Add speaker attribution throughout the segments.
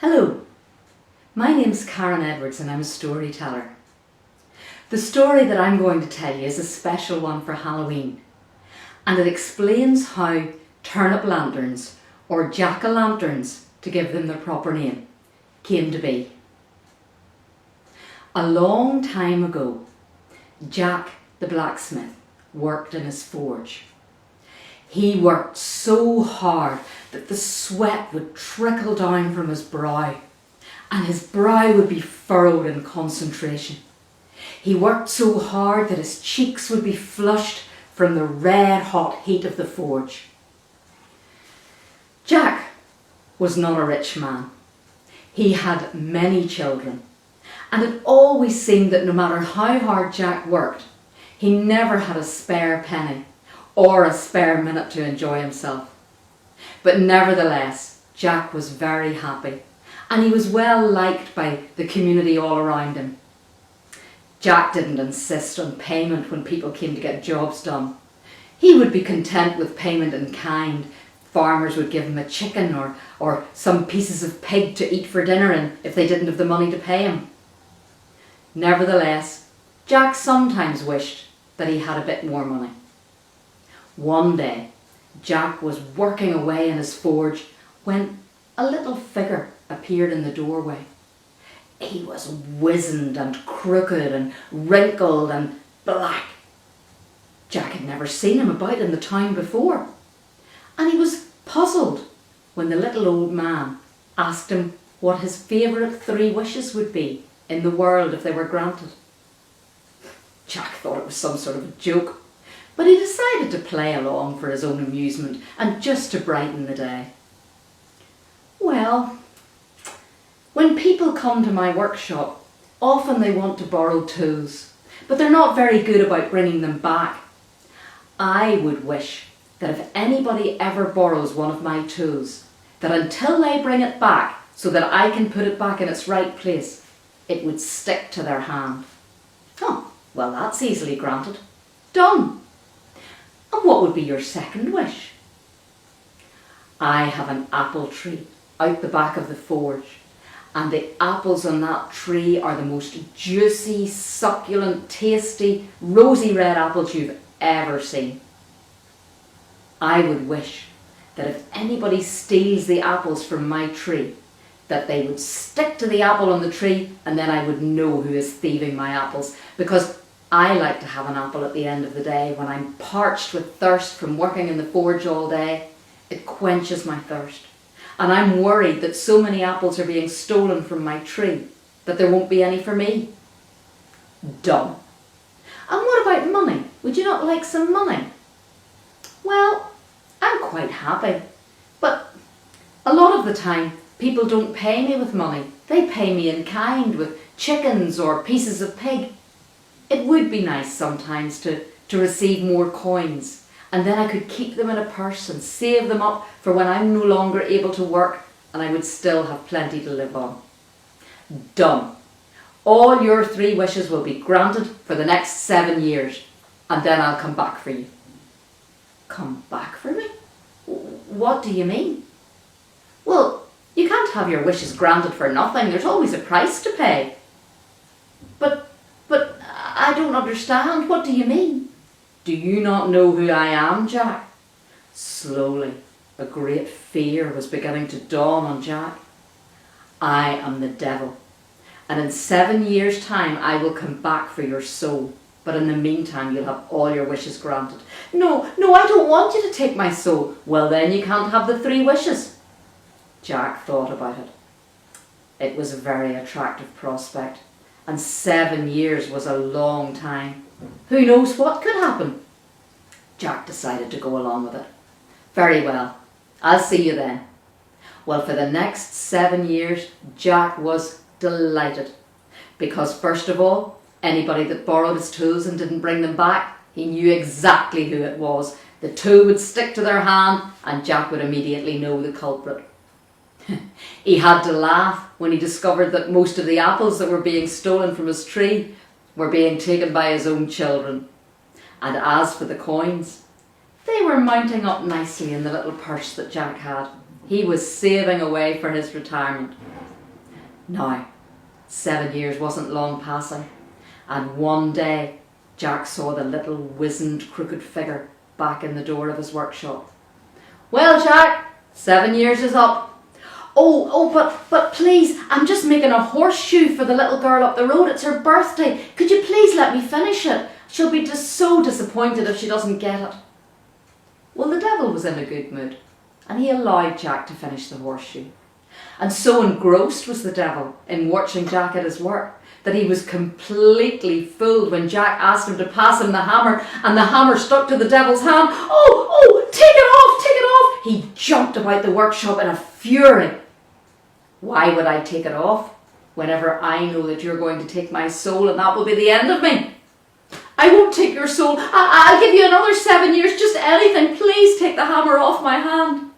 Speaker 1: Hello, my name's Karen Edwards and I'm a storyteller. The story that I'm going to tell you is a special one for Halloween, and it explains how turnip lanterns, or jack-o'-lanterns to give them their proper name, came to be. A long time ago, Jack the blacksmith worked in his forge. He worked so hard that the sweat would trickle down from his brow, and his brow would be furrowed in concentration. He worked so hard that his cheeks would be flushed from the red hot heat of the forge. Jack was not a rich man. He had many children, and it always seemed that no matter how hard Jack worked, he never had a spare penny or a spare minute to enjoy himself. But nevertheless, Jack was very happy, and he was well liked by the community all around him. Jack didn't insist on payment when people came to get jobs done. He would be content with payment in kind. Farmers would give him a chicken or some pieces of pig to eat for dinner and if they didn't have the money to pay him. Nevertheless, Jack sometimes wished that he had a bit more money. One day, Jack was working away in his forge when a little figure appeared in the doorway. He was wizened and crooked and wrinkled and black. Jack had never seen him about in the town before, and he was puzzled when the little old man asked him what his favourite 3 wishes would be in the world if they were granted. Jack thought it was some sort of a joke, but he decided to play along for his own amusement and just to brighten the day. Well, when people come to my workshop, often they want to borrow tools, but they're not very good about bringing them back. I would wish that if anybody ever borrows one of my tools, that until they bring it back so that I can put it back in its right place, it would stick to their hand. Oh, well, that's easily granted. Done. And what would be your second wish? I have an apple tree out the back of the forge, and the apples on that tree are the most juicy, succulent, tasty, rosy red apples you've ever seen. I would wish that if anybody steals the apples from my tree, that they would stick to the apple on the tree, and then I would know who is thieving my apples, because I like to have an apple at the end of the day when I'm parched with thirst from working in the forge all day. It quenches my thirst. And I'm worried that so many apples are being stolen from my tree that there won't be any for me. Done. And what about money? Would you not like some money? Well, I'm quite happy. But a lot of the time, people don't pay me with money. They pay me in kind with chickens or pieces of pig. It would be nice sometimes to receive more coins, and then I could keep them in a purse and save them up for when I'm no longer able to work and I would still have plenty to live on. Done. All your 3 wishes will be granted for the next 7 years, and then I'll come back for you. Come back for me? What do you mean? Well, you can't have your wishes granted for nothing. There's always a price to pay. But I don't understand. What do you mean? Do you not know who I am, Jack? Slowly, a great fear was beginning to dawn on Jack. I am the devil, and in 7 years' time I will come back for your soul. But in the meantime, you'll have all your wishes granted. No, I don't want you to take my soul. Well, then you can't have the 3 wishes. Jack thought about it. It was a very attractive prospect, and 7 years was a long time. Who knows what could happen? Jack decided to go along with it. Very well, I'll see you then. Well, for the next 7 years, Jack was delighted, because first of all, anybody that borrowed his tools and didn't bring them back, he knew exactly who it was. The tool would stick to their hand and Jack would immediately know the culprit. He had to laugh when he discovered that most of the apples that were being stolen from his tree were being taken by his own children. And as for the coins, they were mounting up nicely in the little purse that Jack had. He was saving away for his retirement. Now, 7 years wasn't long passing, and one day Jack saw the little wizened crooked figure back in the door of his workshop. "Well, Jack, 7 years is up." But please, I'm just making a horseshoe for the little girl up the road. It's her birthday. Could you please let me finish it? She'll be just so disappointed if she doesn't get it." Well, the devil was in a good mood, and he allowed Jack to finish the horseshoe. And so engrossed was the devil in watching Jack at his work that he was completely fooled when Jack asked him to pass him the hammer, and the hammer stuck to the devil's hand. Oh, take it off, take it off. He jumped about the workshop in a fury. "Why would I take it off whenever I know that you're going to take my soul and that will be the end of me?" "I won't take your soul. I'll give you another 7 years, just anything. Please take the hammer off my hand."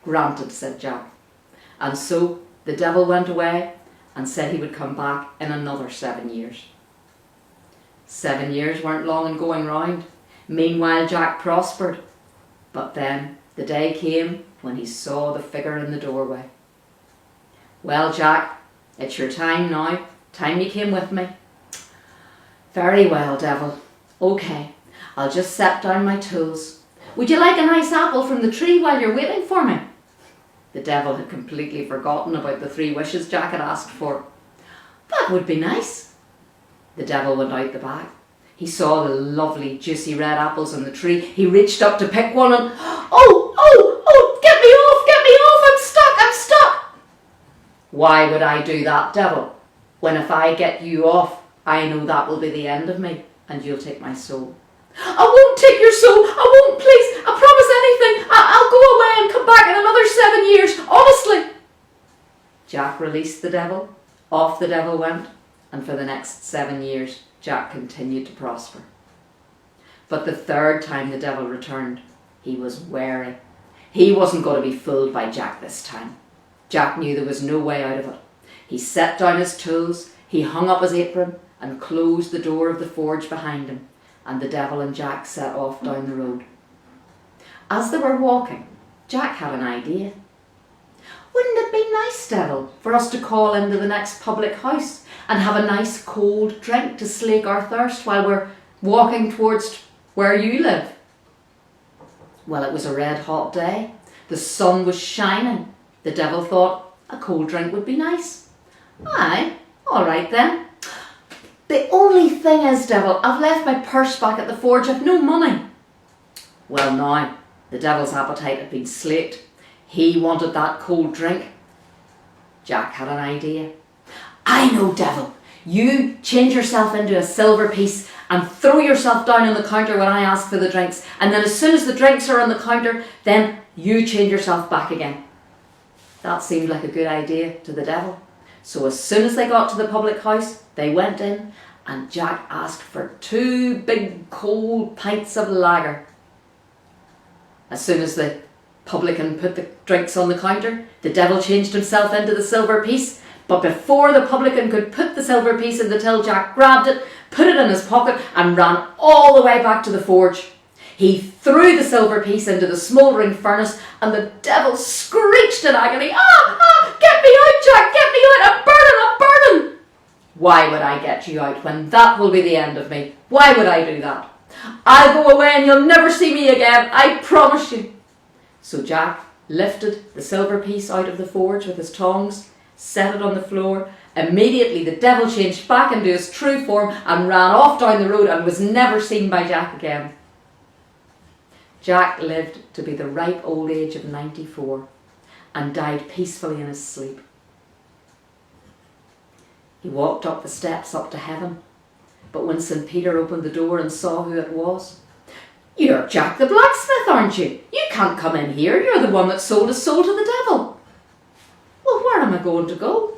Speaker 1: "Granted," said Jack. And so the devil went away and said he would come back in another 7 years. 7 years weren't long in going round. Meanwhile, Jack prospered. But then the day came when he saw the figure in the doorway. "Well, Jack, it's your time now. Time you came with me." "Very well, devil. Okay, I'll just set down my tools. Would you like a nice apple from the tree while you're waiting for me?" The devil had completely forgotten about the 3 wishes Jack had asked for. "That would be nice." The devil went out the back. He saw the lovely juicy red apples on the tree. He reached up to pick one and, oh, get me off, I'm stuck. "Why would I do that, devil, when if I get you off, I know that will be the end of me and you'll take my soul?" "I won't take your soul, I won't, please, I promise anything. I'll go away and come back in another 7 years, honestly." Jack released the devil, off the devil went, and for the next 7 years, Jack continued to prosper. But the 3rd time the devil returned, he was wary. He wasn't going to be fooled by Jack this time. Jack knew there was no way out of it. He set down his tools, he hung up his apron, and closed the door of the forge behind him, and the devil and Jack set off down the road. As they were walking, Jack had an idea. "Wouldn't it be nice, devil, for us to call into the next public house and have a nice cold drink to slake our thirst while we're walking towards where you live?" Well, it was a red hot day. The sun was shining. The devil thought a cold drink would be nice. "Aye, all right then. The only thing is, devil, I've left my purse back at the forge. I've no money." Well, now, the devil's appetite had been slaked. He wanted that cold drink. Jack had an idea. "I know, devil. You change yourself into a silver piece and throw yourself down on the counter when I ask for the drinks. And then as soon as the drinks are on the counter, then you change yourself back again." That seemed like a good idea to the devil. So as soon as they got to the public house, they went in and Jack asked for 2 big cold pints of lager. As soon as the publican put the drinks on the counter, the devil changed himself into the silver piece. But before the publican could put the silver piece in the till, Jack grabbed it, put it in his pocket and ran all the way back to the forge. He threw the silver piece into the smouldering furnace and the devil screeched in agony, Get me out, Jack, get me out, I'm burning. "Why would I get you out when that will be the end of me? Why would I do that? I'll go away and you'll never see me again, I promise you." So Jack lifted the silver piece out of the forge with his tongs, set it on the floor. Immediately the devil changed back into his true form and ran off down the road and was never seen by Jack again. Jack lived to be the ripe old age of 94 and died peacefully in his sleep. He walked up the steps up to heaven, but when St. Peter opened the door and saw who it was, "You're Jack the blacksmith, aren't you? You can't come in here. You're the one that sold his soul to the devil." "Well, where am I going to go?"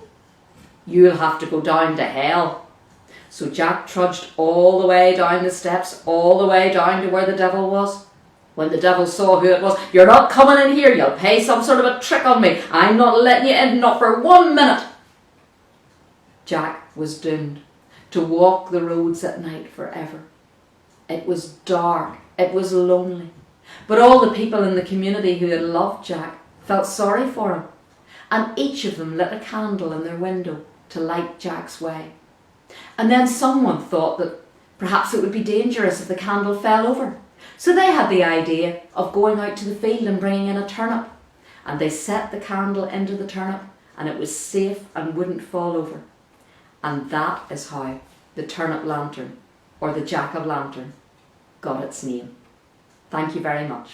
Speaker 1: "You'll have to go down to hell." So Jack trudged all the way down the steps, all the way down to where the devil was. When the devil saw who it was, "You're not coming in here. You'll pay some sort of a trick on me. I'm not letting you in, not for 1 minute." Jack was doomed to walk the roads at night forever. It was dark. It was lonely. But all the people in the community who had loved Jack felt sorry for him. and each of them lit a candle in their window to light Jack's way. And then someone thought that perhaps it would be dangerous if the candle fell over. So they had the idea of going out to the field and bringing in a turnip. And they set the candle into the turnip, and it was safe and wouldn't fall over. And that is how the turnip lantern, or the jack-o'-lantern, got its name. Thank you very much.